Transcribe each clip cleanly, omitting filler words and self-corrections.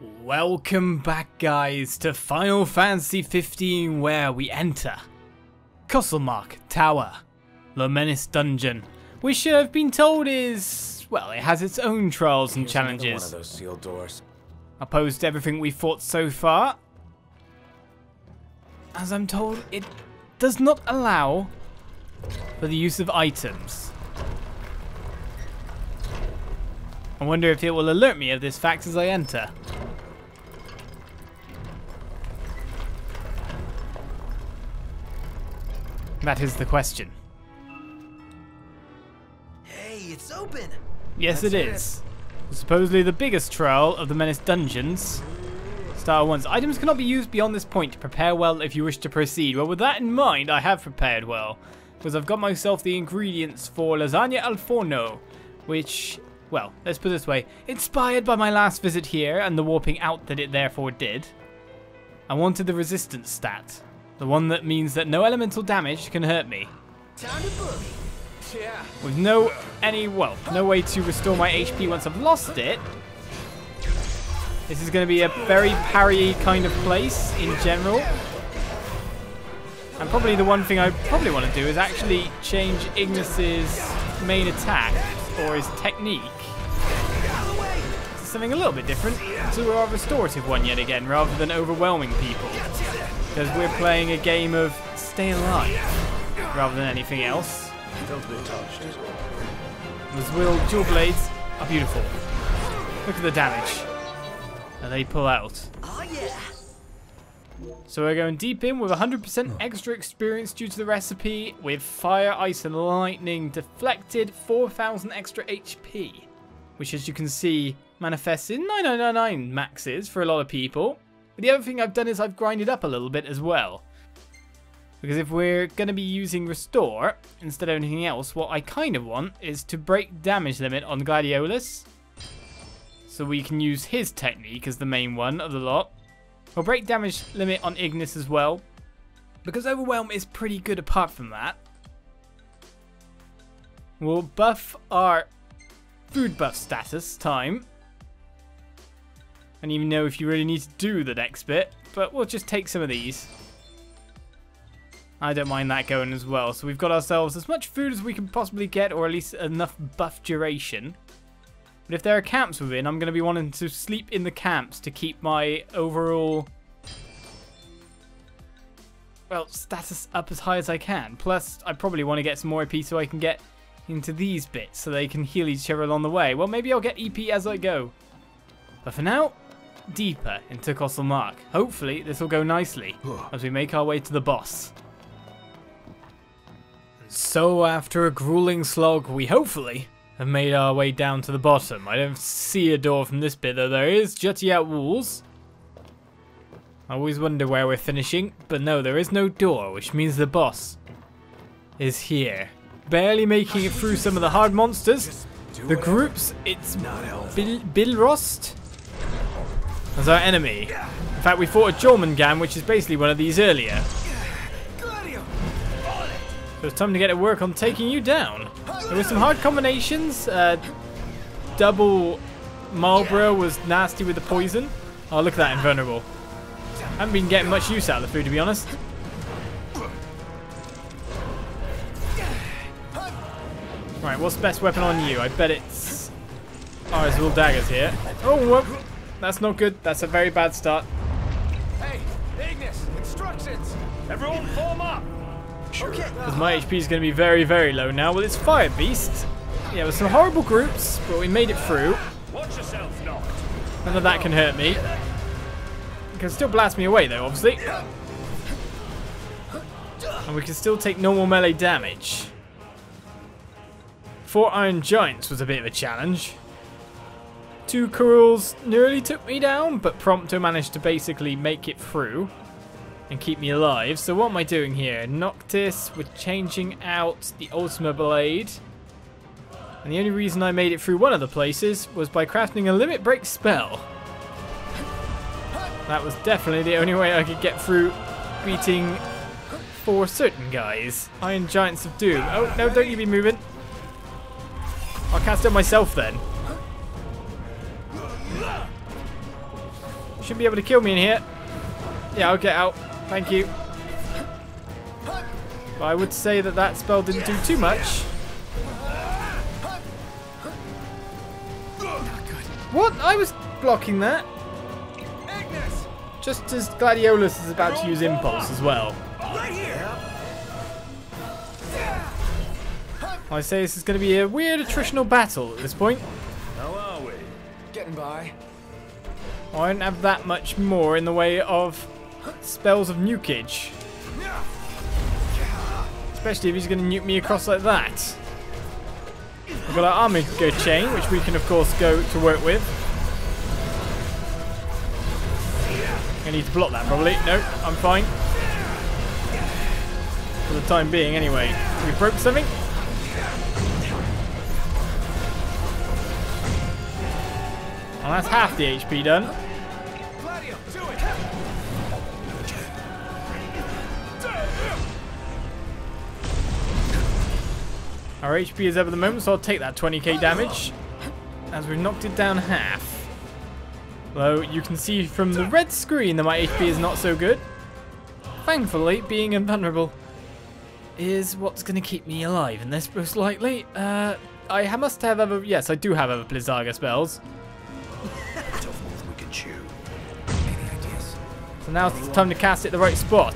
Welcome back, guys, to Final Fantasy 15, where we enter Costlemark Tower, the Menace Dungeon, which I've been told is, well, it has its own trials and challenges. One of those sealed doors. Opposed to everything we've fought so far, as I'm told, it does not allow for the use of items. I wonder if it will alert me of this fact as I enter. That is the question. Hey, it's open. Yes, it is. Supposedly the biggest trial of the Menace Dungeons. Star 1's items cannot be used beyond this point. Prepare well if you wish to proceed. Well, with that in mind, I have prepared well, because I've got myself the ingredients for lasagna al forno, which, well, let's put it this way, inspired by my last visit here and the warping out that it therefore did. I wanted the resistance stat. The one that means that no elemental damage can hurt me. Time to boogie. Yeah. With no way to restore my HP once I've lost it. This is going to be a very parry kind of place in general. And probably the one thing I probably want to do is actually change Ignis's main attack, or his technique, to something a little bit different, to a restorative one yet again, rather than overwhelming people. Because we're playing a game of stay alive, rather than anything else. Those dual blades are beautiful. Look at the damage that they pull out. Oh yeah. So we're going deep in with 100% extra experience due to the recipe, with fire, ice and lightning deflected, 4,000 extra HP. Which, as you can see, manifests in 9999 maxes for a lot of people. But the other thing I've done is I've grinded up a little bit as well. Because if we're going to be using Restore instead of anything else, what I kind of want is to break damage limit on Gladiolus. So we can use his technique as the main one of the lot. We'll break damage limit on Ignis as well, because Overwhelm is pretty good apart from that. We'll buff our food buff status time. I don't even know if you really need to do the next bit, but we'll just take some of these. I don't mind that going as well. So we've got ourselves as much food as we can possibly get, or at least enough buff duration. But if there are camps within, I'm going to be wanting to sleep in the camps to keep my overall, well, status up as high as I can. Plus, I probably want to get some more EP so I can get into these bits so they can heal each other along the way. Well, maybe I'll get EP as I go. But for now, deeper into Costlemark. Hopefully, this will go nicely as we make our way to the boss. So, after a grueling slog, we hopefully have made our way down to the bottom. I don't see a door from this bit, though there is jutty out walls. I always wonder where we're finishing, but no, there is no door, which means the boss is here. Barely making it through some of the hard monsters. The groups, it's Bilrost as our enemy. In fact, we fought a Jormungand, which is basically one of these earlier. So it's time to get to work on taking you down. There were some hard combinations. Double Marlborough was nasty with the poison. Oh, look at that invulnerable. Haven't been getting much use out of the food, to be honest. Right, what's the best weapon on you? I bet it's our Azul daggers here. Oh, whoop. That's not good. That's a very bad start. Hey, Ignis, instructions. Everyone form up. Okay. Because my HP is going to be very, very low now. Well, it's Fire Beast. Yeah, with some horrible groups, but we made it through. Watch yourself, knocked. None of that can hurt me. It can still blast me away, though, obviously. And we can still take normal melee damage. 4 Iron Giants was a bit of a challenge. 2 Kurils nearly took me down, but Prompto managed to basically make it through and keep me alive. So what am I doing here? Noctis, we're changing out the Ultima Blade. And the only reason I made it through one of the places was by crafting a limit break spell. That was definitely the only way I could get through beating 4 certain guys. Iron Giants of Doom. Oh, no, don't you be moving. I'll cast it myself then. Should be able to kill me in here. Yeah, I'll get out. Thank you. But I would say that that spell didn't do too much. What? I was blocking that. Just as Gladiolus is about to use Impulse as well. I say this is going to be a weird attritional battle at this point. How are we? Getting by. I don't have that much more in the way of spells of nukage. Especially if he's going to nuke me across like that. We've got our armor go chain, which we can of course go to work with. I need to block that probably. No, I'm fine. For the time being anyway. We broke something. And that's half the HP done. Our HP is up at the moment, so I'll take that 20k damage. As we've knocked it down half. Though you can see from the red screen that my HP is not so good. Thankfully, being invulnerable is what's going to keep me alive in this most likely. I must have other... Yes, I do have other Blizzaga spells. So now it's time to cast it at the right spot.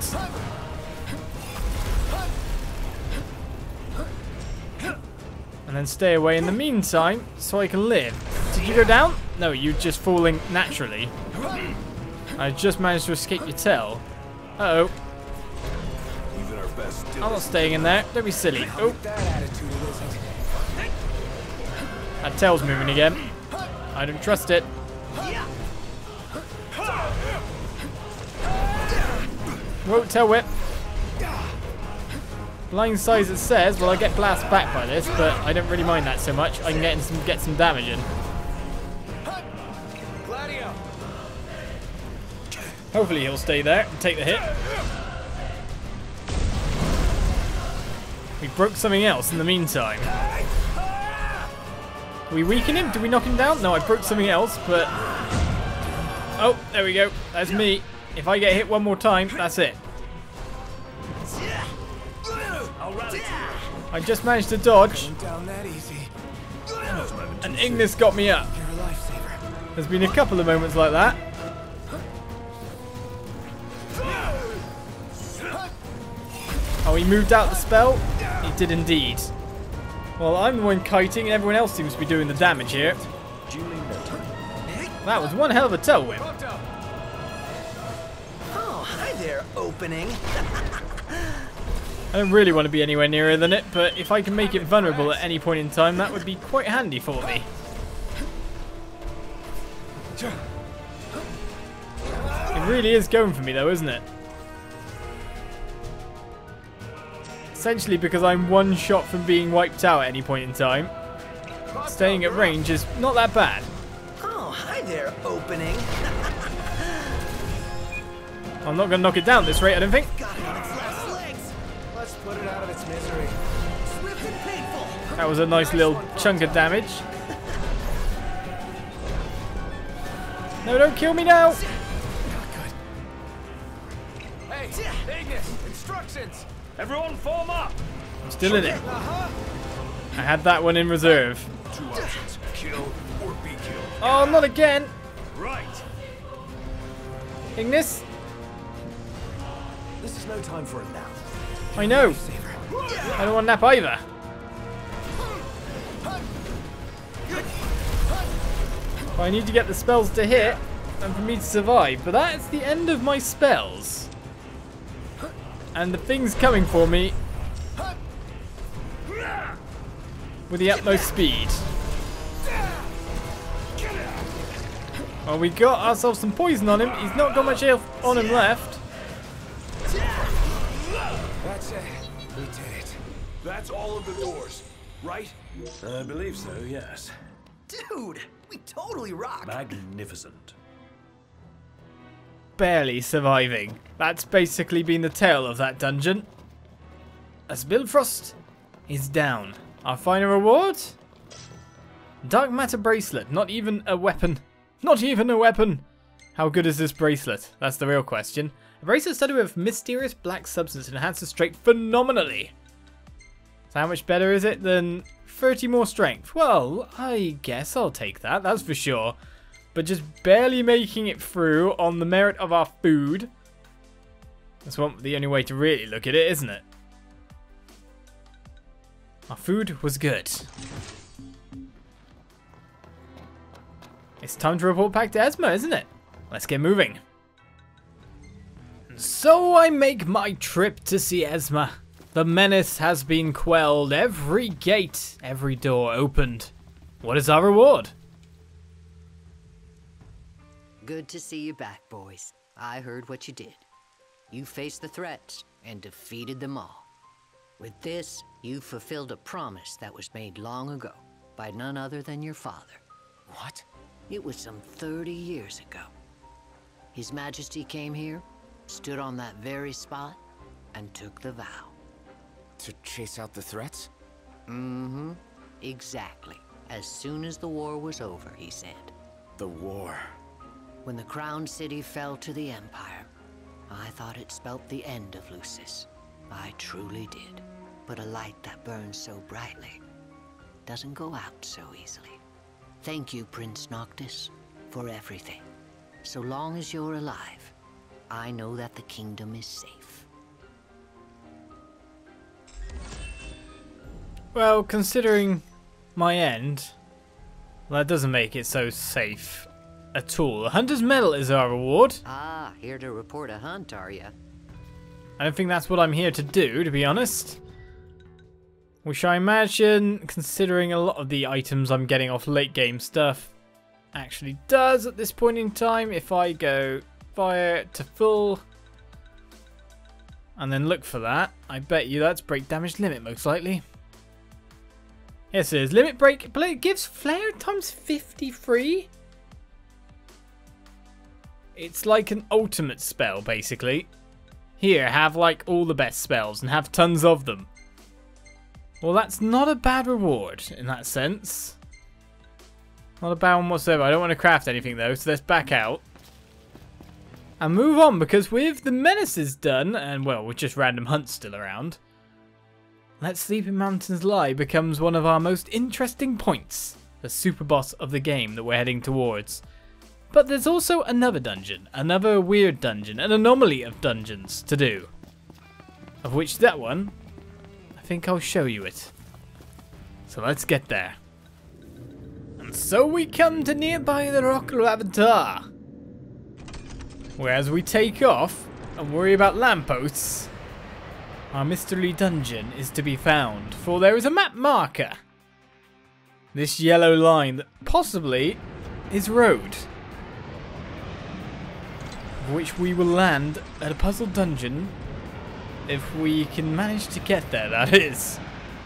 And then stay away in the meantime so I can live. Did you go down? No, you're just falling naturally. I just managed to escape your tail. Uh-oh. I'm not staying in there. Don't be silly. Oh. That tail's moving again. I don't trust it. Whoa, tail whip. Blind size it says, well I get blasted back by this, but I don't really mind that so much. I can get some damage in. Hopefully he'll stay there and take the hit. We broke something else in the meantime. Did we weaken him? Did we knock him down? No, I broke something else, but... Oh, there we go. That's me. If I get hit one more time, that's it. I just managed to dodge. And Ignis got me up. There's been a couple of moments like that. Oh, he moved out the spell? He did indeed. Well, I'm the one kiting and everyone else seems to be doing the damage here. That was one hell of a tail whip. Oh, hi there, opening. I don't really want to be anywhere nearer than it, but if I can make it vulnerable at any point in time, that would be quite handy for me. It really is going for me though, isn't it? Essentially because I'm one shot from being wiped out at any point in time. Staying at range is not that bad. Oh, hi there, opening. I'm not going to knock it down at this rate, I don't think. Let's put it out of its misery. Swift and painful. That was a nice little chunk of damage. No, don't kill me now. Hey, Ignis, instructions. Everyone form up. I'm still in it. I had that one in reserve. 2 options: kill or be killed. Oh, not again. Right. Ignis. This is no time for a nap. I know. I don't want to nap either. Well, I need to get the spells to hit and for me to survive, but that is the end of my spells. And the thing's coming for me with the utmost speed. Well, we got ourselves some poison on him. He's not got much health on him left. That's it. We did it. That's all of the doors, right? I believe so, yes. Dude, we totally rock. Magnificent. Barely surviving. That's basically been the tale of that dungeon. As Bilrost is down. Our final reward? Dark matter bracelet. Not even a weapon. Not even a weapon. How good is this bracelet? That's the real question. A bracelet studded with mysterious black substance enhances strength phenomenally. So how much better is it than 30 more strength? Well, I guess I'll take that, that's for sure. But just barely making it through on the merit of our food. That's the only way to really look at it, isn't it? Our food was good. It's time to report back to Esma, isn't it? Let's get moving. And so I make my trip to see Esma. The menace has been quelled. Every gate, every door opened. What is our reward? Good to see you back, boys. I heard what you did. You faced the threats and defeated them all. With this, you fulfilled a promise that was made long ago by none other than your father. What? It was some 30 years ago. His Majesty came here, stood on that very spot, and took the vow. To chase out the threats? Mm-hmm. Exactly. As soon as the war was over, he said. The war. When the crowned city fell to the Empire, I thought it spelt the end of Lucis. I truly did. But a light that burns so brightly doesn't go out so easily. Thank you, Prince Noctis, for everything. So long as you're alive, I know that the kingdom is safe. Well, considering my end, well, that doesn't make it so safe at all. The Hunter's Medal is our reward. Ah, here to report a hunt, are ya? I don't think that's what I'm here to do, to be honest. Which I imagine, considering a lot of the items I'm getting off late game stuff, actually does at this point in time. If I go fire to full and then look for that, I bet you that's break damage limit most likely. Yes, it is. Limit break, but it gives flare times 53. It's like an ultimate spell, basically. Here, have like all the best spells and have tons of them. Well, that's not a bad reward in that sense. Not a bad one whatsoever. I don't want to craft anything though, so let's back out. And move on, because with the menaces done, and well, with just random hunts still around, Let Sleeping Mountains Lie becomes one of our most interesting points. The super boss of the game that we're heading towards. But there's also another dungeon, another weird dungeon, an anomaly of dungeons to do. Of which that one, I think I'll show you it. So let's get there. And so we come to nearby the Rock of Avatar. Whereas we take off and worry about lampposts, our mystery dungeon is to be found, for there is a map marker. This yellow line that possibly is road. Which we will land at a puzzle dungeon if we can manage to get there, that is.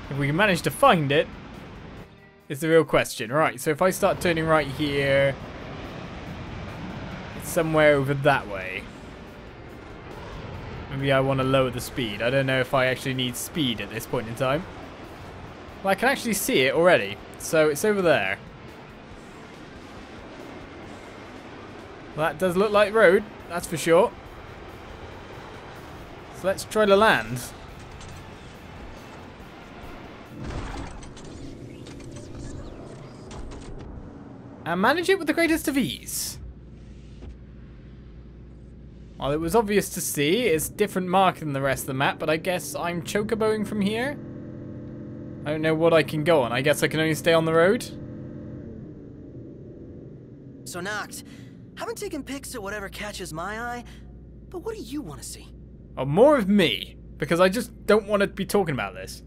If we can manage to find it, is the real question. Right, so if I start turning right here, it's somewhere over that way. Maybe I want to lower the speed. I don't know if I actually need speed at this point in time. Well, I can actually see it already, so it's over there. Well, that does look like road, that's for sure. So let's try to land. And manage it with the greatest of ease. Well, it was obvious to see. It's different mark than the rest of the map, but I guess I'm chocoboing from here. I don't know what I can go on. I guess I can only stay on the road. So Noct, haven't taken pics at whatever catches my eye, but what do you want to see? Oh, more of me, because I just don't want to be talking about this.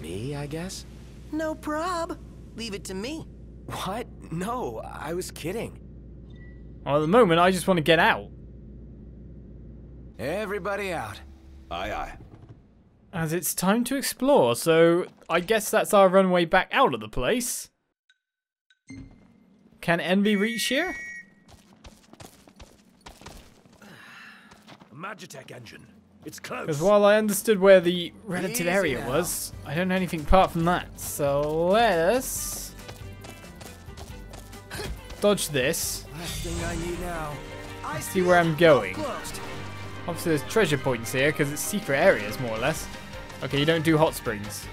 Me, I guess? No prob. Leave it to me. What? No, I was kidding. Well, at the moment, I just want to get out. Everybody out. Aye, aye. As it's time to explore, so I guess that's our runway back out of the place. Can Envy reach here? A Magitech engine. It's close. Because while I understood where the relative Easy area now. was, I don't know anything apart from that. So let's dodge this. Last thing I need now. Let's see where I'm going. Obviously there's treasure points here because it's secret areas more or less. Okay, you don't do hot springs.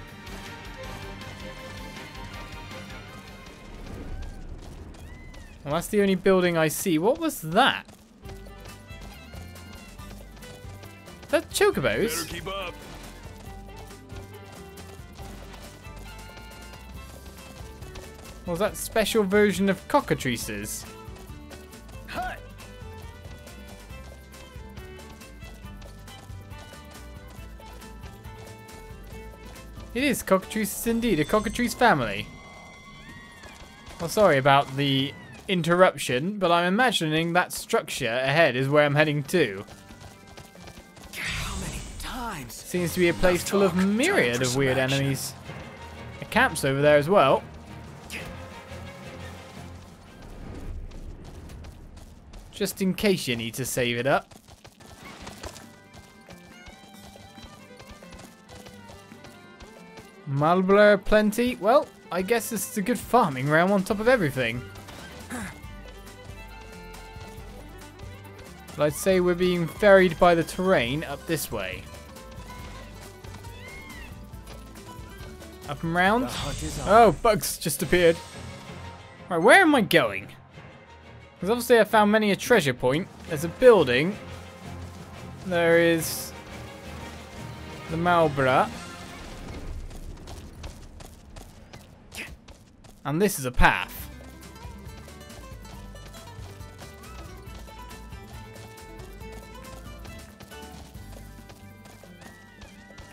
Well, that's the only building I see. What was that? Is that chocobos? Better keep up. Or was that special version of cockatrices? Hut. It is cockatrices indeed, a cockatrice family. Well, sorry about the interruption, but I'm imagining that structure ahead is where I'm heading to. How many times? Seems to be a place full of myriad of weird enemies. A camp's over there as well. Just in case you need to save it up. Marble plenty. Well, I guess this is a good farming realm on top of everything. But I'd say we're being ferried by the terrain up this way. Up and round. Oh, bugs just appeared. Right, where am I going? Because obviously I found many a treasure point. There's a building. There is the Malbra. And this is a path.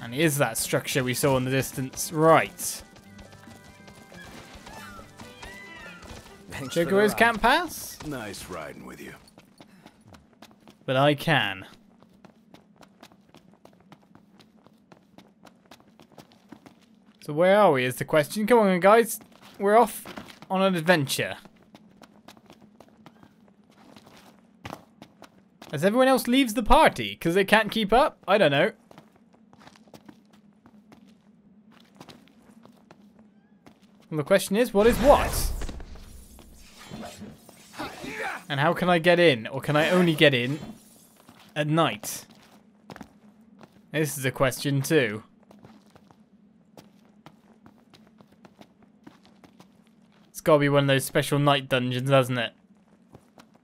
And is that structure we saw in the distance? Right. Chocobo's can't pass? Nice riding with you. But I can. So where are we is the question. Come on guys. We're off on an adventure. As everyone else leaves the party because they can't keep up? I don't know. Well, the question is, what is what? And how can I get in? Or can I only get in at night? This is a question too. It's got to be one of those special night dungeons, hasn't it?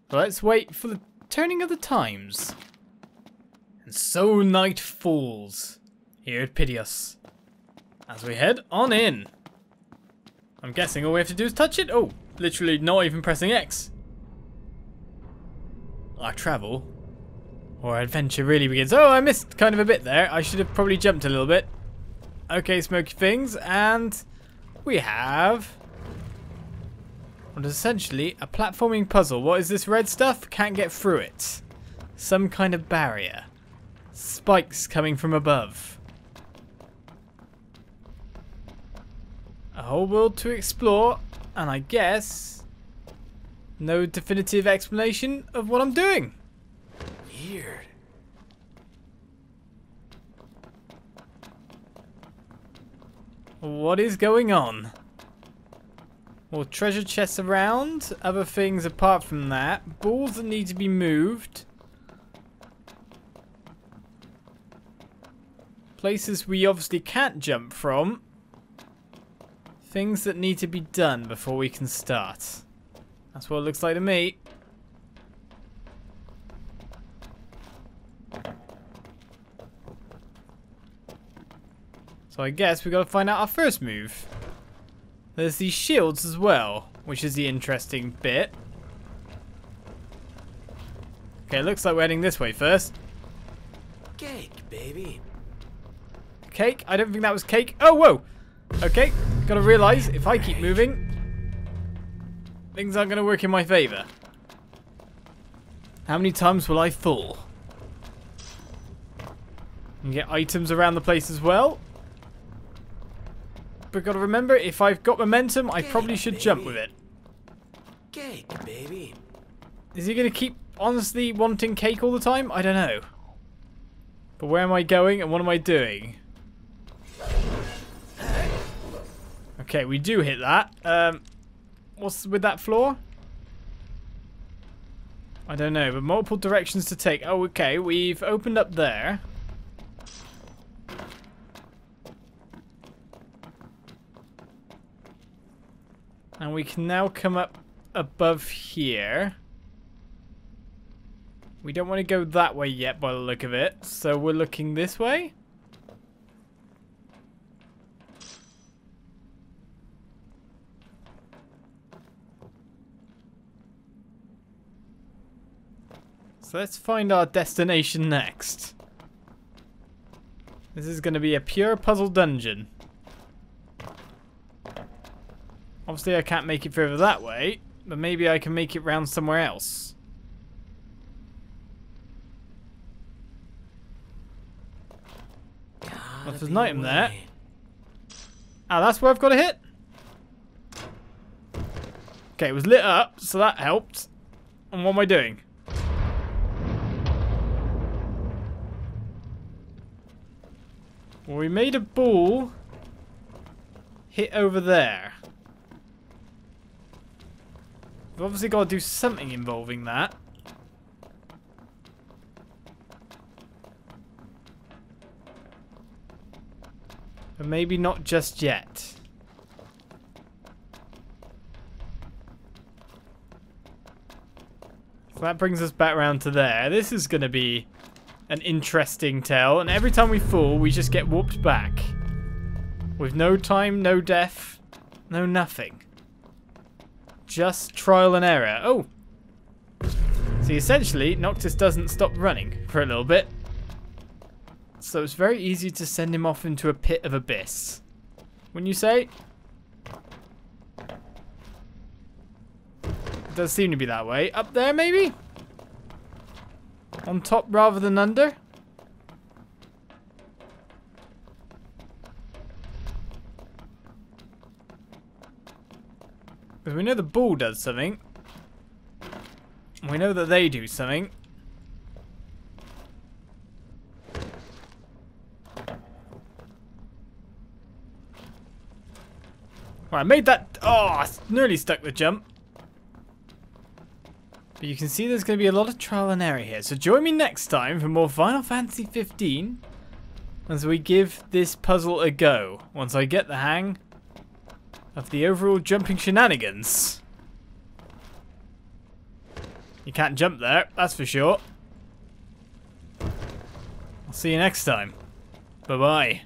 But let's wait for the turning of the times. And so night falls here at Pitios. As we head on in. I'm guessing all we have to do is touch it. Oh, literally not even pressing X. Our travel or adventure really begins. Oh, I missed kind of a bit there. I should have probably jumped a little bit. Okay, smoky things. And we have... what is essentially a platforming puzzle. What is this red stuff? Can't get through it. Some kind of barrier. Spikes coming from above. A whole world to explore. And I guess... no definitive explanation of what I'm doing. Weird. What is going on? More treasure chests around. Other things apart from that. Balls that need to be moved. Places we obviously can't jump from. Things that need to be done before we can start. That's what it looks like to me. So I guess we got to find out our first move. There's these shields as well, which is the interesting bit. Okay, looks like we're heading this way first. Cake, baby. Cake? I don't think that was cake. Oh, whoa! Okay, gotta realize if I keep moving, things aren't gonna work in my favor. How many times will I fall? And get items around the place as well. But gotta remember, if I've got momentum, I probably should jump with it. Cake, baby. Is he gonna keep honestly wanting cake all the time? I don't know. But where am I going and what am I doing? Okay, we do hit that. What's with that floor? I don't know, but multiple directions to take. Oh, okay, we've opened up there. And we can now come up above here. We don't want to go that way yet by the look of it, so we're looking this way. So let's find our destination next. This is going to be a pure puzzle dungeon. Obviously I can't make it further that way, but maybe I can make it round somewhere else. Well, there's an item there. Ah, that's where I've got to hit? Okay, it was lit up, so that helped. And what am I doing? Well, we made a ball hit over there. We've obviously got to do something involving that. But maybe not just yet. So that brings us back around to there. This is going to be an interesting tale, and every time we fall, we just get warped back. With no time, no death, no nothing. Just trial and error. Oh! See, essentially, Noctis doesn't stop running for a little bit. So it's very easy to send him off into a pit of abyss. Wouldn't you say? It does seem to be that way. Up there, maybe? On top rather than under? Because we know the ball does something. We know that they do something. Right, I made that. Oh, I nearly stuck the jump. But you can see there's going to be a lot of trial and error here. So join me next time for more Final Fantasy 15 as we give this puzzle a go. Once I get the hang of the overall jumping shenanigans. You can't jump there, that's for sure. I'll see you next time. Bye-bye.